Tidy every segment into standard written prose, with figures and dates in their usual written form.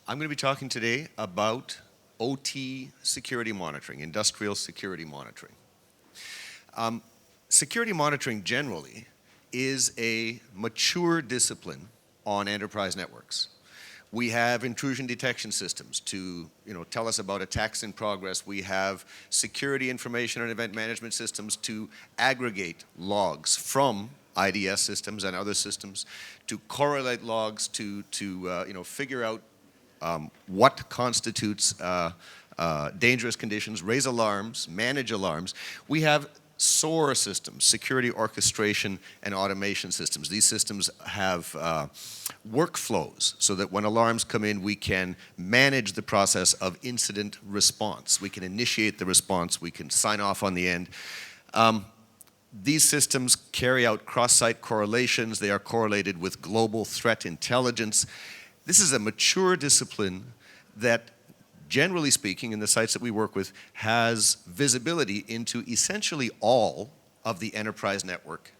I'm going to be talking today about OT security monitoring, industrial security monitoring. Security monitoring generally is a mature discipline on enterprise networks. We have intrusion detection systems to tell us about attacks in progress. We have security information and event management systems to aggregate logs from IDS systems and other systems, to correlate logs, to figure out what constitutes dangerous conditions, raise alarms, manage alarms. We have SOAR systems, security orchestration and automation systems. These systems have workflows so that when alarms come in, we can manage the process of incident response. We can initiate the response. We can sign off on the end. These systems carry out cross-site correlations. They are correlated with global threat intelligence. This is a mature discipline that, generally speaking, in the sites that we work with, has visibility into essentially all of the enterprise network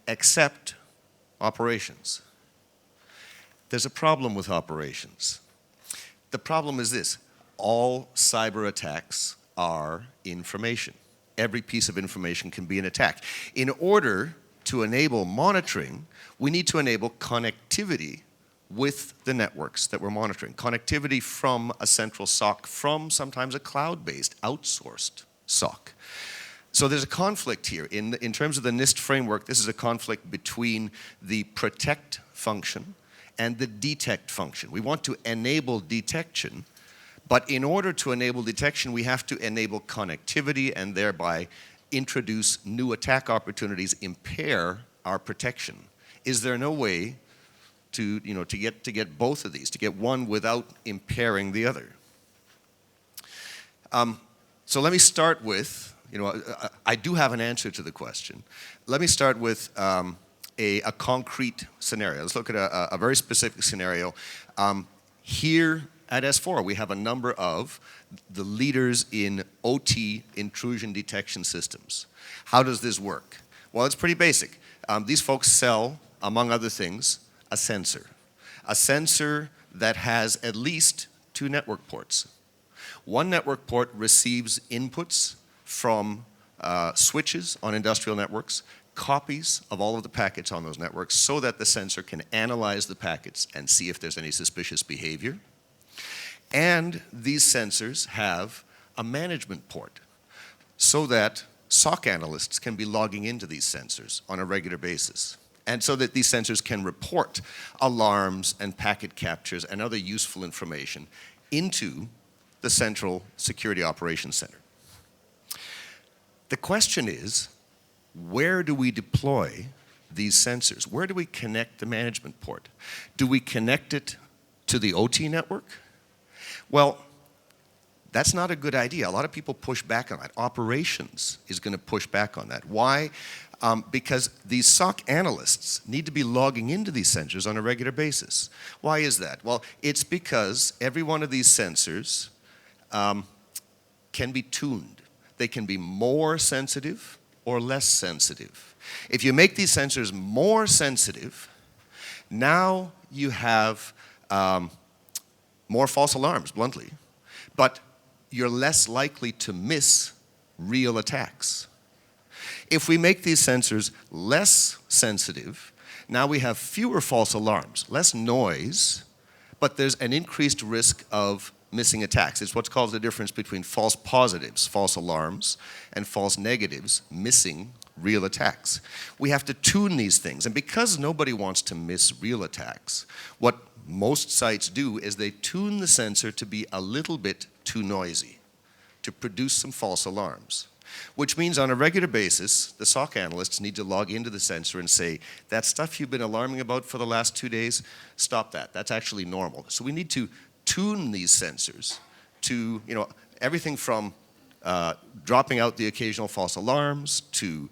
except operations. There's a problem with operations. The problem is this: all cyber attacks are information. Every piece of information can be an attack. In order to enable monitoring, we need to enable connectivity with the networks that we're monitoring. Connectivity from a central SOC, from sometimes a cloud-based, outsourced SOC. So there's a conflict here. In terms of the NIST framework, this is a conflict between the protect function and the detect function. We want to enable detection, but in order to enable detection, we have to enable connectivity and thereby introduce new attack opportunities, impair our protection. Is there no way to get both of these, to get one without impairing the other? So let me start with, I do have an answer to the question. Let me start with a concrete scenario. Let's look at a very specific scenario. Here at S4, we have a number of the leaders in OT intrusion detection systems. How does this work? Well, it's pretty basic. These folks sell, among other things, a sensor that has at least 2 network ports. One network port receives inputs from switches on industrial networks, copies of all of the packets on those networks, so that the sensor can analyze the packets and see if there's any suspicious behavior. And these sensors have a management port so that SOC analysts can be logging into these sensors on a regular basis, and so that these sensors can report alarms and packet captures and other useful information into the central security operations center. The question is, where do we deploy these sensors? Where do we connect the management port? Do we connect it to the OT network? Well, that's not a good idea. A lot of people push back on that. Operations is going to push back on that. Why? Because these SOC analysts need to be logging into these sensors on a regular basis. Why is that? Well, it's because every one of these sensors can be tuned. They can be more sensitive or less sensitive. If you make these sensors more sensitive, now you have more false alarms, bluntly, but you're less likely to miss real attacks. If we make these sensors less sensitive, now we have fewer false alarms, less noise, but there's an increased risk of missing attacks. It's what's called the difference between false positives, false alarms, and false negatives, missing real attacks. We have to tune these things, and because nobody wants to miss real attacks, what most sites do is they tune the sensor to be a little bit too noisy, to produce some false alarms. Which means on a regular basis, the SOC analysts need to log into the sensor and say, that stuff you've been alarming about for the last 2 days, stop that. That's actually normal. So we need to tune these sensors to everything from dropping out the occasional false alarms to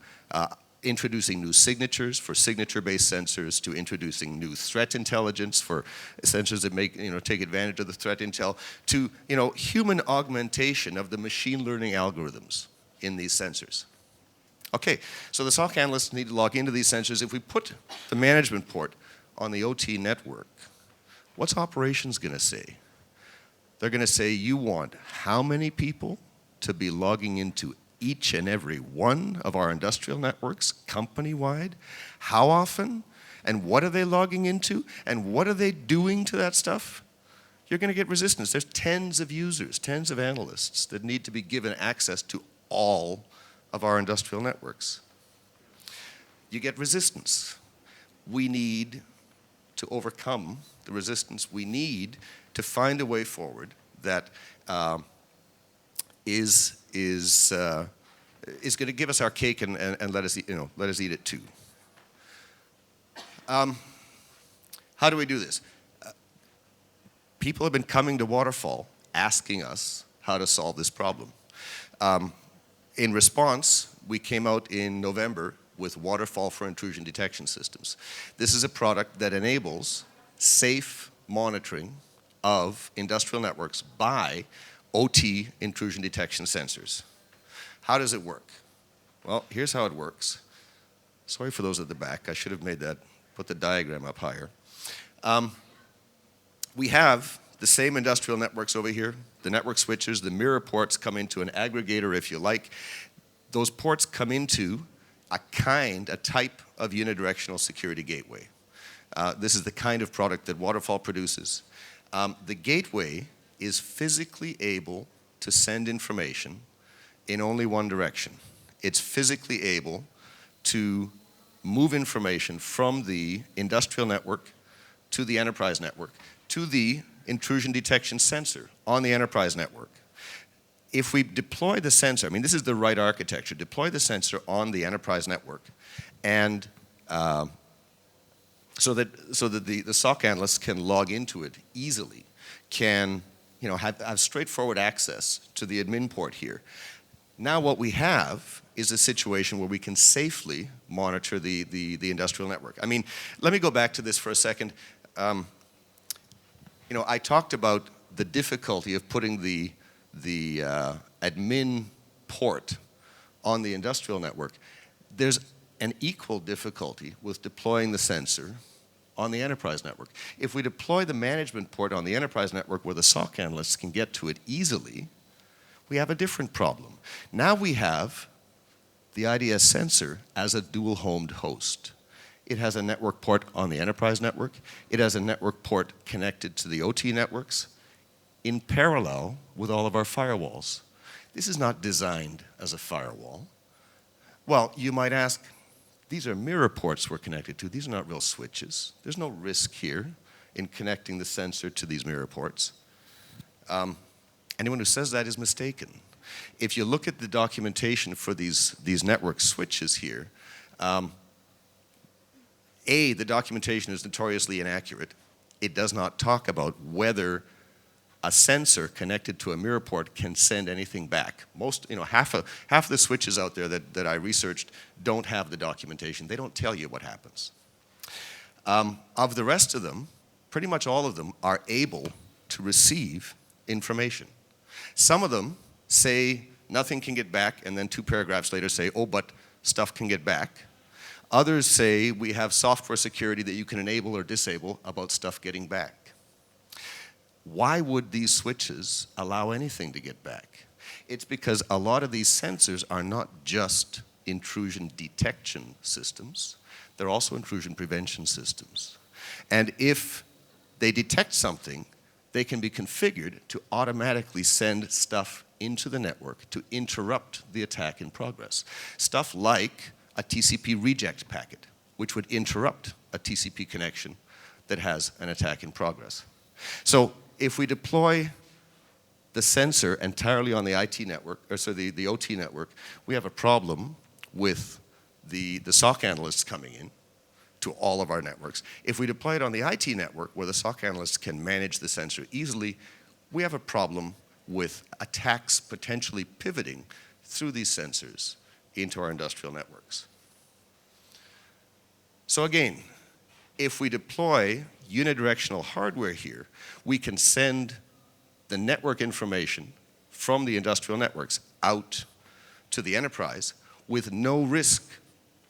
introducing new signatures for signature-based sensors, to introducing new threat intelligence for sensors that make take advantage of the threat intel, to human augmentation of the machine learning algorithms in these sensors. Okay, so the SOC analysts need to log into these sensors. If we put the management port on the OT network, what's operations going to say? They're going to say, you want how many people to be logging into each and every one of our industrial networks company-wide? How often? And what are they logging into? And what are they doing to that stuff? You're going to get resistance. There's tens of users, tens of analysts that need to be given access to all of our industrial networks. You get resistance. We need to overcome the resistance. We need to find a way forward that is going to give us our cake and let us eat it too. How do we do this? People have been coming to Waterfall asking us how to solve this problem. In response, we came out in November with Waterfall for intrusion detection systems. This is a product that enables safe monitoring of industrial networks by OT intrusion detection sensors. How does it work? Well, here's how it works. Sorry for those at the back. I should have put the diagram up higher. We have the same industrial networks over here. The network switches, the mirror ports come into an aggregator, if you like. Those ports come into a type of unidirectional security gateway. This is the kind of product that Waterfall produces. The gateway is physically able to send information in only one direction. It's physically able to move information from the industrial network to the enterprise network to the intrusion detection sensor on the enterprise network. If we deploy the sensor, I mean, this is the right architecture, deploy the sensor on the enterprise network, and so that the SOC analysts can log into it easily, can have straightforward access to the admin port here. Now what we have is a situation where we can safely monitor the industrial network. I mean, let me go back to this for a second. I talked about the difficulty of putting the admin port on the industrial network. There's an equal difficulty with deploying the sensor on the enterprise network. If we deploy the management port on the enterprise network where the SOC analysts can get to it easily, we have a different problem. Now we have the IDS sensor as a dual-homed host. It has a network port on the enterprise network. It has a network port connected to the OT networks in parallel with all of our firewalls. This is not designed as a firewall. Well, you might ask, these are mirror ports we're connected to. These are not real switches. There's no risk here in connecting the sensor to these mirror ports. Anyone who says that is mistaken. If you look at the documentation for these network switches here, the documentation is notoriously inaccurate. It does not talk about whether a sensor connected to a mirror port can send anything back. Half of the switches out there that I researched don't have the documentation. They don't tell you what happens. Of the rest of them, pretty much all of them are able to receive information. Some of them say nothing can get back, and then 2 paragraphs later say, oh, but stuff can get back. Others say we have software security that you can enable or disable about stuff getting back. Why would these switches allow anything to get back? It's because a lot of these sensors are not just intrusion detection systems, they're also intrusion prevention systems. And if they detect something, they can be configured to automatically send stuff into the network to interrupt the attack in progress. Stuff like a TCP reject packet, which would interrupt a TCP connection that has an attack in progress. So if we deploy the sensor entirely on the IT network, the OT network, we have a problem with the SOC analysts coming in to all of our networks. If we deploy it on the IT network where the SOC analysts can manage the sensor easily, we have a problem with attacks potentially pivoting through these sensors into our industrial networks. So again, if we deploy unidirectional hardware here, we can send the network information from the industrial networks out to the enterprise with no risk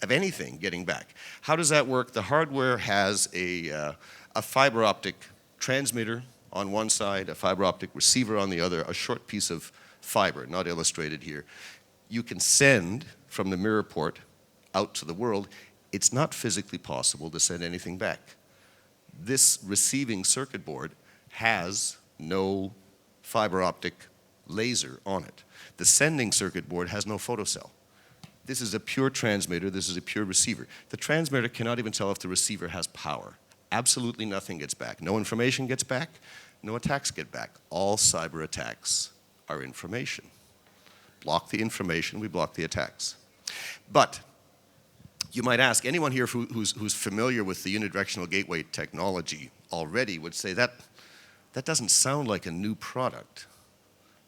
of anything getting back. How does that work? The hardware has a fiber optic transmitter on one side, a fiber optic receiver on the other, a short piece of fiber, not illustrated here. You can send from the mirror port out to the world. It's not physically possible to send anything back. This receiving circuit board has no fiber optic laser on it. The sending circuit board has no photocell. This is a pure transmitter, this is a pure receiver. The transmitter cannot even tell if the receiver has power. Absolutely nothing gets back. No information gets back, no attacks get back. All cyber attacks are information. Block the information, we block the attacks. But you might ask, anyone here who's familiar with the unidirectional gateway technology already would say that doesn't sound like a new product.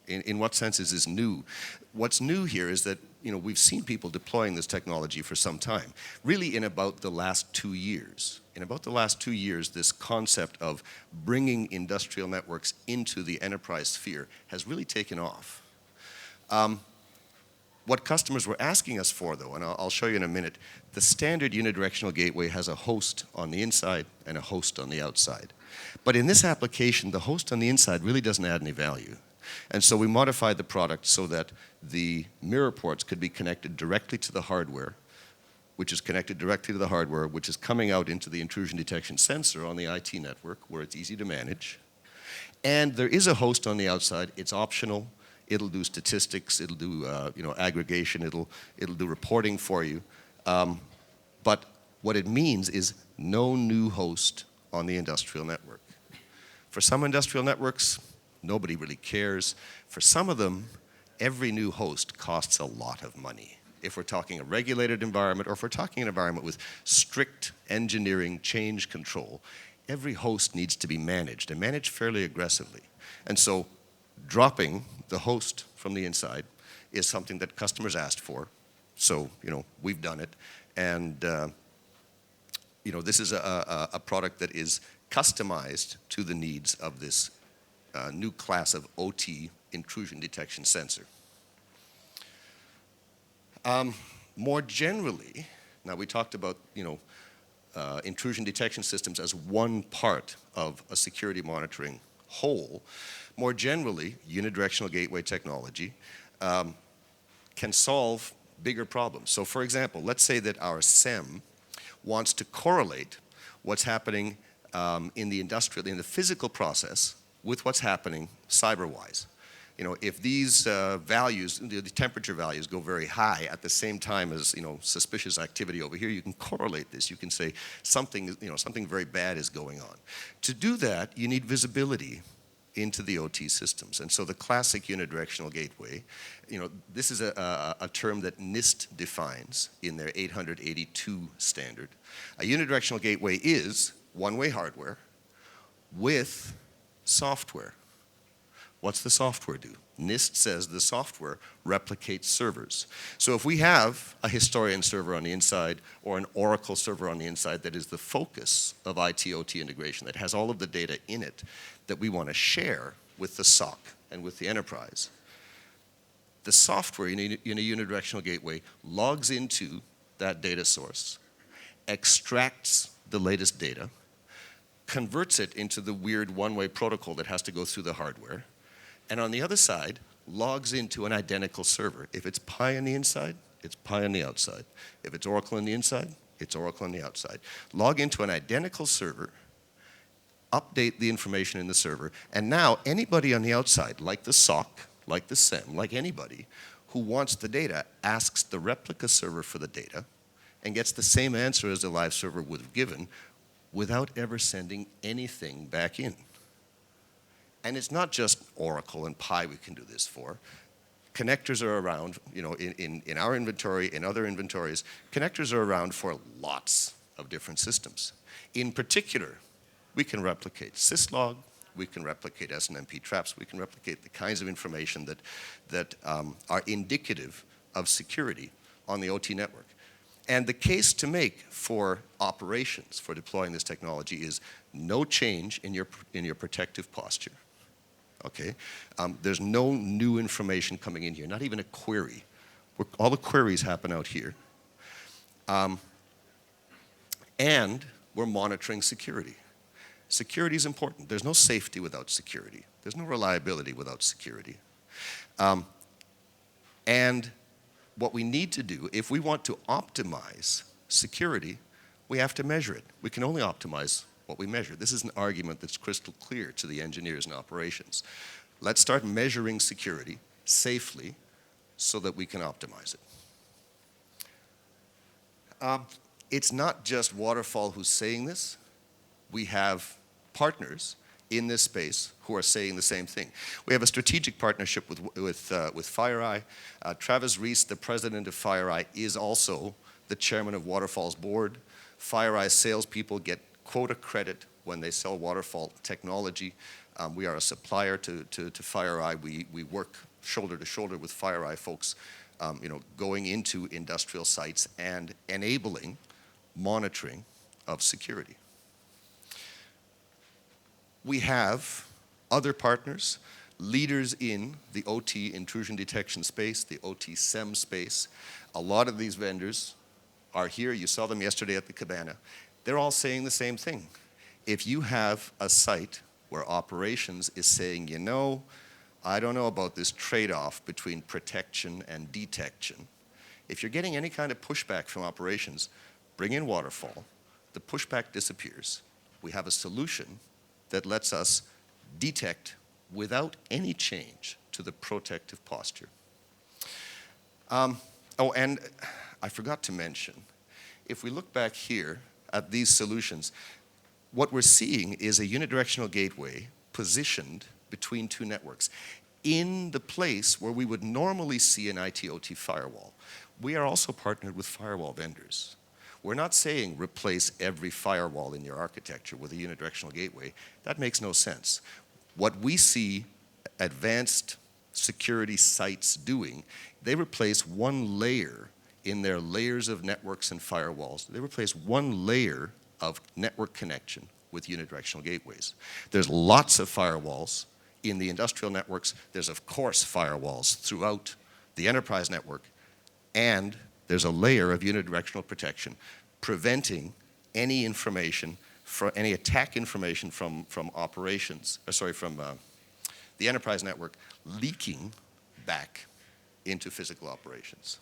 In what sense is this new? What's new here is that we've seen people deploying this technology for some time, really in about the last 2 years. In about the last 2 years, this concept of bringing industrial networks into the enterprise sphere has really taken off. What customers were asking us for, though, and I'll show you in a minute, the standard unidirectional gateway has a host on the inside and a host on the outside. But in this application, the host on the inside really doesn't add any value. And so we modified the product so that the mirror ports could be connected directly to the hardware, which is connected directly to the hardware, which is coming out into the intrusion detection sensor on the IT network, where it's easy to manage. And there is a host on the outside. It's optional. It'll do statistics. It'll do aggregation. It'll do reporting for you. But what it means is no new host on the industrial network. For some industrial networks, nobody really cares. For some of them, every new host costs a lot of money. If we're talking a regulated environment, or if we're talking an environment with strict engineering change control, every host needs to be managed, and managed fairly aggressively. And so dropping the host from the inside is something that customers asked for. So, we've done it. And, this is a product that is customized to the needs of this new class of OT intrusion detection sensor. More generally, now we talked about intrusion detection systems as one part of a security monitoring whole. More generally, unidirectional gateway technology can solve bigger problems. So for example, let's say that our SEM wants to correlate what's happening in the physical process with what's happening cyber-wise. If these values, the temperature values go very high at the same time as, suspicious activity over here, you can correlate this. You can say something very bad is going on. To do that, you need visibility into the OT systems. And so the classic unidirectional gateway, this is a term that NIST defines in their 882 standard. A unidirectional gateway is one-way hardware with software. What's the software do? NIST says the software replicates servers. So if we have a Historian server on the inside or an Oracle server on the inside that is the focus of IT-OT integration, that has all of the data in it that we want to share with the SOC and with the enterprise, the software in a unidirectional gateway logs into that data source, extracts the latest data, converts it into the weird one-way protocol that has to go through the hardware, and on the other side, logs into an identical server. If it's Pi on the inside, it's Pi on the outside. If it's Oracle on the inside, it's Oracle on the outside. Log into an identical server, update the information in the server, and now anybody on the outside, like the SOC, like the SEM, like anybody who wants the data, asks the replica server for the data and gets the same answer as the live server would have given without ever sending anything back in. And it's not just Oracle and Pi we can do this for. Connectors are around, in our inventory, in other inventories, connectors are around for lots of different systems. In particular, we can replicate syslog, we can replicate SNMP traps, we can replicate the kinds of information that are indicative of security on the OT network. And the case to make for operations, for deploying this technology, is no change in your protective posture. Okay, there's no new information coming in here, not even a query. All the queries happen out here. And we're monitoring security. Security is important. There's no safety without security. There's no reliability without security. And what we need to do, if we want to optimize security, we have to measure it. We can only optimize what we measure. This is an argument that's crystal clear to the engineers and operations. Let's start measuring security safely so that we can optimize it. It's not just Waterfall who's saying this. We have partners in this space who are saying the same thing. We have a strategic partnership with FireEye. Travis Reese, the president of FireEye, is also the chairman of Waterfall's board. FireEye's salespeople get quota credit when they sell Waterfall technology. We are a supplier to FireEye. We work shoulder to shoulder with FireEye folks, going into industrial sites and enabling monitoring of security. We have other partners, leaders in the OT intrusion detection space, the OT SEM space. A lot of these vendors are here. You saw them yesterday at the Cabana. They're all saying the same thing. If you have a site where operations is saying, I don't know about this trade-off between protection and detection. If you're getting any kind of pushback from operations, bring in Waterfall. The pushback disappears. We have a solution that lets us detect without any change to the protective posture. And I forgot to mention, if we look back here at these solutions, what we're seeing is a unidirectional gateway positioned between two networks in the place where we would normally see an IT/OT firewall. We are also partnered with firewall vendors. We're not saying replace every firewall in your architecture with a unidirectional gateway. That makes no sense. What we see advanced security sites doing, they replace one layer in their layers of networks and firewalls. They replace one layer of network connection with unidirectional gateways. There's lots of firewalls in the industrial networks. There's, of course, firewalls throughout the enterprise network. And there's a layer of unidirectional protection preventing any information, any attack information from operations, from the enterprise network leaking back into physical operations.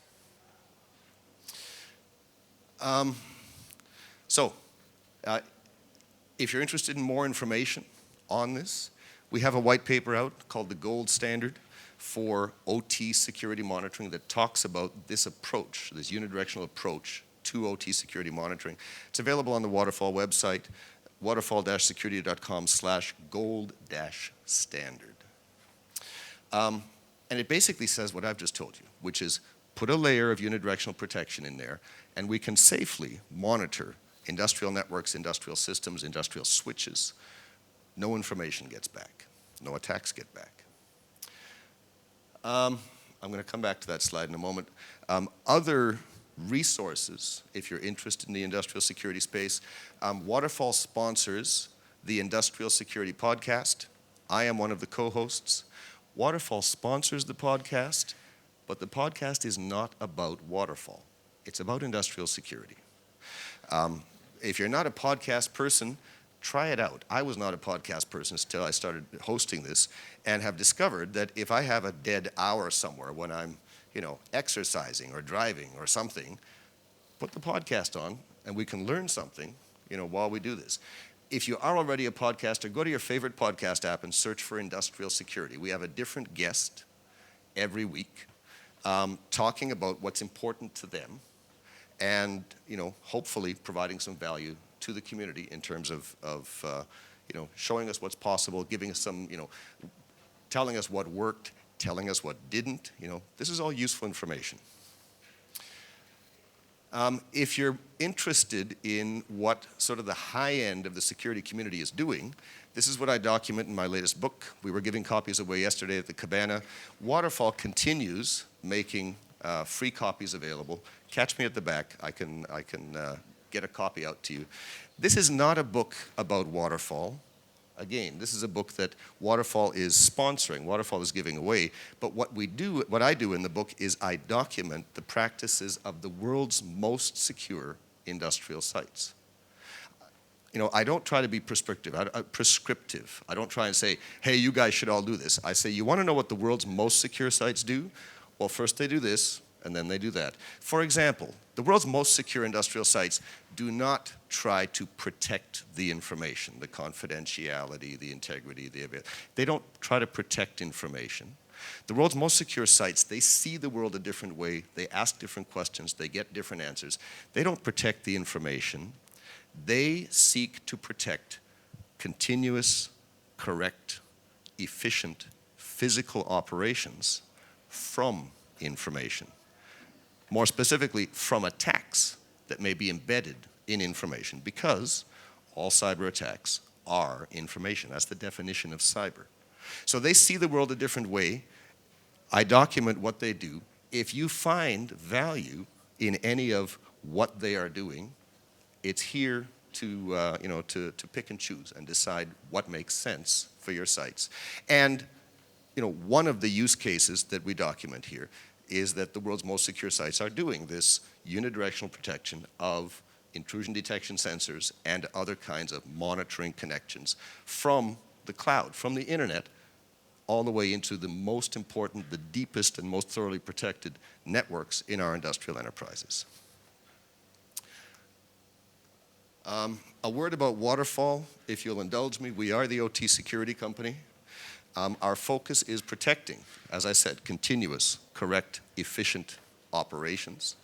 If you're interested in more information on this, we have a white paper out called the Gold Standard for OT security monitoring that talks about this approach, this unidirectional approach to OT security monitoring. It's available on the Waterfall website, waterfall-security.com/gold-standard. And it basically says what I've just told you, which is put a layer of unidirectional protection in there, and we can safely monitor industrial networks, industrial systems, industrial switches. No information gets back. No attacks get back. I'm going to come back to that slide in a moment. Other resources, if you're interested in the industrial security space, Waterfall sponsors the Industrial Security Podcast. I am one of the co-hosts. Waterfall sponsors the podcast, but the podcast is not about Waterfall. It's about industrial security. If you're not a podcast person, try it out. I was not a podcast person until I started hosting this, and have discovered that if I have a dead hour somewhere when I'm, exercising or driving or something, put the podcast on and we can learn something, while we do this. If you are already a podcaster, go to your favorite podcast app and search for industrial security. We have a different guest every week talking about what's important to them and, hopefully providing some value to the community in terms of showing us what's possible, giving us some, telling us what worked, telling us what didn't. This is all useful information. If you're interested in what sort of the high end of the security community is doing, this is what I document in my latest book. We were giving copies away yesterday at the Cabana. Waterfall continues making free copies available. Catch me at the back. I can get a copy out to you. This is not a book about Waterfall. Again, this is a book that Waterfall is sponsoring, Waterfall is giving away, but what I do in the book is I document the practices of the world's most secure industrial sites. I don't try to be prescriptive. I don't try and say, hey, you guys should all do this. I say, you want to know what the world's most secure sites do? Well, first they do this, and then they do that. For example, the world's most secure industrial sites do not try to protect the information, the confidentiality, the integrity, they don't try to protect information. The world's most secure sites, they see the world a different way, they ask different questions, they get different answers. They don't protect the information. They seek to protect continuous, correct, efficient, physical operations from information. More specifically, from attacks that may be embedded in information, because all cyber attacks are information. That's the definition of cyber. So they see the world a different way. I document what they do. If you find value in any of what they are doing, it's here to pick and choose and decide what makes sense for your sites. And one of the use cases that we document here is that the world's most secure sites are doing this unidirectional protection of intrusion detection sensors and other kinds of monitoring connections from the cloud, from the internet, all the way into the most important, the deepest and most thoroughly protected networks in our industrial enterprises. A word about Waterfall, if you'll indulge me. We are the OT security company. Our focus is protecting, as I said, continuous, correct, efficient operations.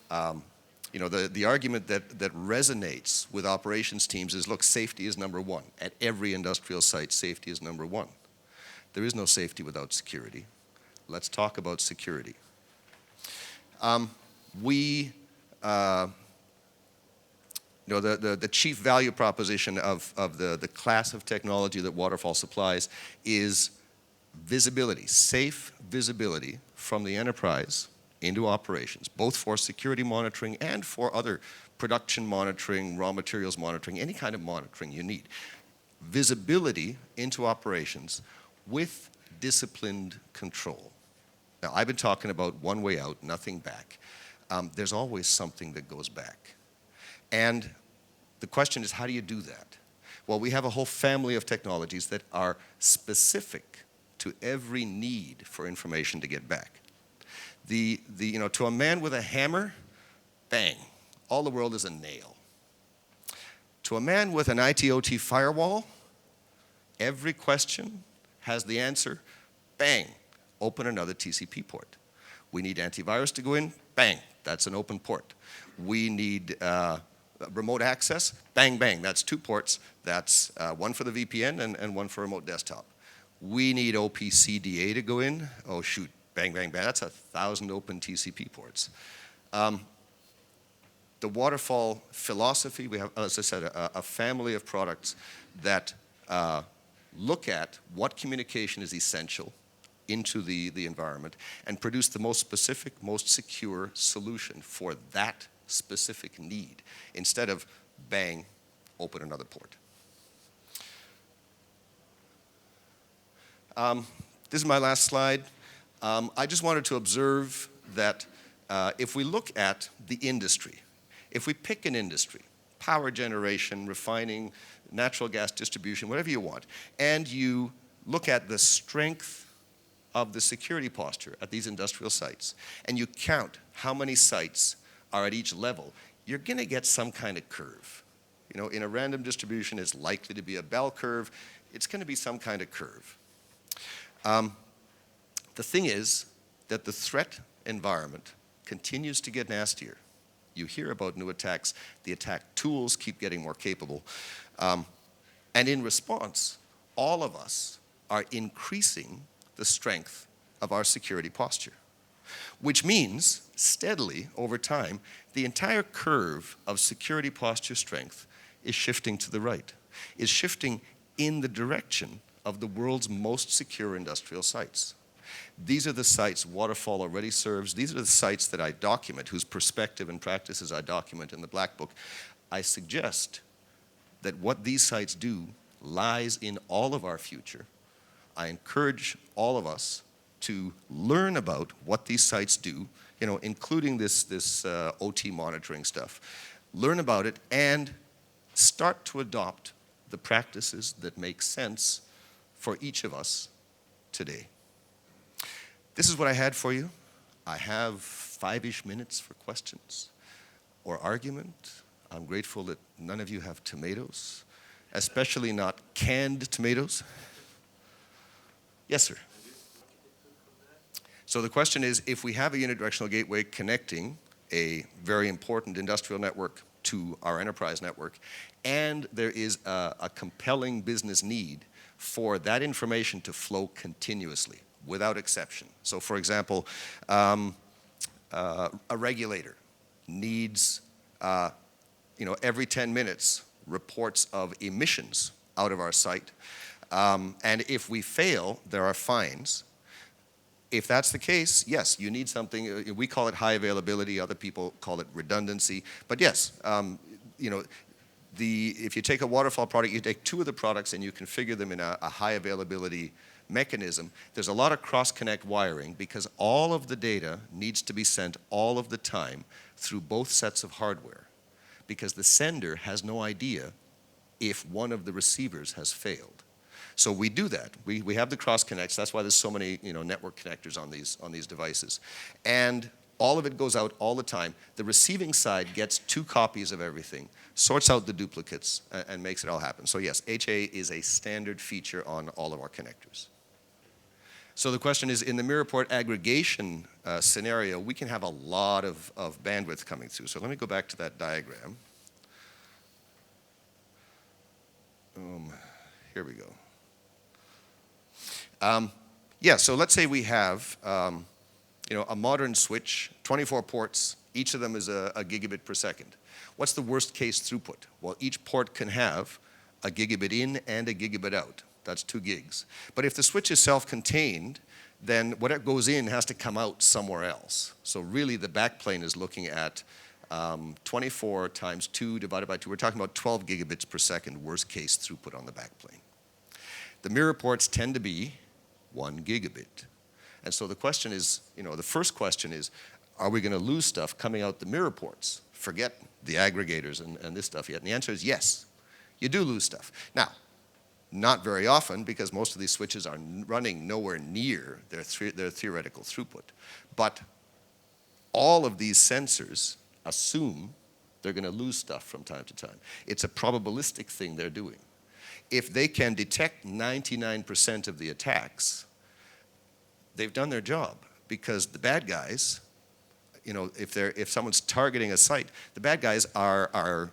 The argument that resonates with operations teams is, look, safety is number one. At every industrial site, safety is number one. There is no safety without security. Let's talk about security. The chief value proposition of the class of technology that Waterfall supplies is visibility, safe visibility from the enterprise into operations, both for security monitoring and for other production monitoring, raw materials monitoring, any kind of monitoring you need. Visibility into operations with disciplined control. Now, I've been talking about one way out, nothing back. There's always something that goes back. And the question is, how do you do that? Well, we have a whole family of technologies that are specific to every need for information to get back. To a man with a hammer, bang, all the world is a nail. To a man with an IT/OT firewall, every question has the answer, bang, open another TCP port. We need antivirus to go in, bang, that's an open port. We need remote access, bang, bang, that's two ports. That's one for the VPN and one for remote desktop. We need OPCDA to go in, oh shoot, bang, bang, bang, that's 1,000 open TCP ports. The Waterfall philosophy, we have, as I said, a family of products that look at what communication is essential into the environment and produce the most specific, most secure solution for that specific need, instead of bang, open another port. This is my last slide. I just wanted to observe that if we look at the industry, if we pick an industry, power generation, refining, natural gas distribution, whatever you want, and you look at the strength of the security posture at these industrial sites, and you count how many sites are at each level, you're going to get some kind of curve. In a random distribution, it's likely to be a bell curve. It's going to be some kind of curve. The thing is that the threat environment continues to get nastier. You hear about new attacks. The attack tools keep getting more capable. And in response, all of us are increasing the strength of our security posture, which means steadily over time, the entire curve of security posture strength is shifting to the right, is shifting in the direction of the world's most secure industrial sites. These are the sites Waterfall already serves. These are the sites that I document, whose perspective and practices I document in the Black Book. I suggest that what these sites do lies in all of our future. I encourage all of us to learn about what these sites do, including this OT monitoring stuff. Learn about it and start to adopt the practices that make sense for each of us today. This is what I had for you. I have 5-ish minutes for questions or argument. I'm grateful that none of you have tomatoes, especially not canned tomatoes. Yes, sir. So the question is, if we have a unidirectional gateway connecting a very important industrial network to our enterprise network, and there is a compelling business need for that information to flow continuously, without exception. So for example, a regulator needs, every 10 minutes reports of emissions out of our site. And if we fail, there are fines. If that's the case, yes, you need something. We call it high availability. Other people call it redundancy. But yes, if you take a Waterfall product, you take 2 of the products and you configure them in a high availability mechanism. There's a lot of cross-connect wiring because all of the data needs to be sent all of the time through both sets of hardware, because the sender has no idea if one of the receivers has failed. So we do that. We have the cross connects. That's why there's so many network connectors on these devices. And all of it goes out all the time. The receiving side gets 2 copies of everything, sorts out the duplicates, and makes it all happen. So yes, HA is a standard feature on all of our connectors. So the question is, in the mirror port aggregation scenario, we can have a lot of bandwidth coming through. So let me go back to that diagram. Here we go. So let's say we have a modern switch, 24 ports, each of them is a gigabit per second. What's the worst case throughput? Well, each port can have a gigabit in and a gigabit out. That's 2 gigs. But if the switch is self-contained, then whatever goes in has to come out somewhere else. So really the backplane is looking at 24 times 2 divided by 2. We're talking about 12 gigabits per second worst case throughput on the backplane. The mirror ports tend to be 1 gigabit. And so the question is, the first question is, are we going to lose stuff coming out the mirror ports? Forget the aggregators and this stuff yet. And the answer is yes, you do lose stuff. Now, not very often, because most of these switches are running nowhere near their theoretical throughput. But all of these sensors assume they're going to lose stuff from time to time. It's a probabilistic thing they're doing. If they can detect 99% of the attacks, they've done their job, because the bad guys, if someone's targeting a site, the bad guys are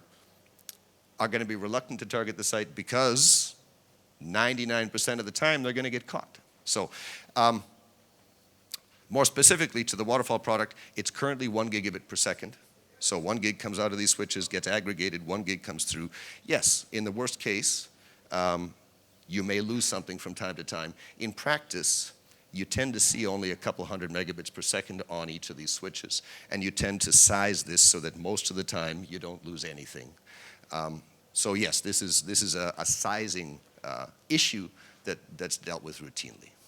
going to be reluctant to target the site because 99% of the time they're going to get caught. So more specifically to the Waterfall product, it's currently 1 gigabit per second. So 1 gig comes out of these switches, gets aggregated, 1 gig comes through. Yes, in the worst case, you may lose something from time to time. In practice, you tend to see only a couple hundred megabits per second on each of these switches. And you tend to size this so that most of the time you don't lose anything. So yes, this is a sizing issue that's dealt with routinely.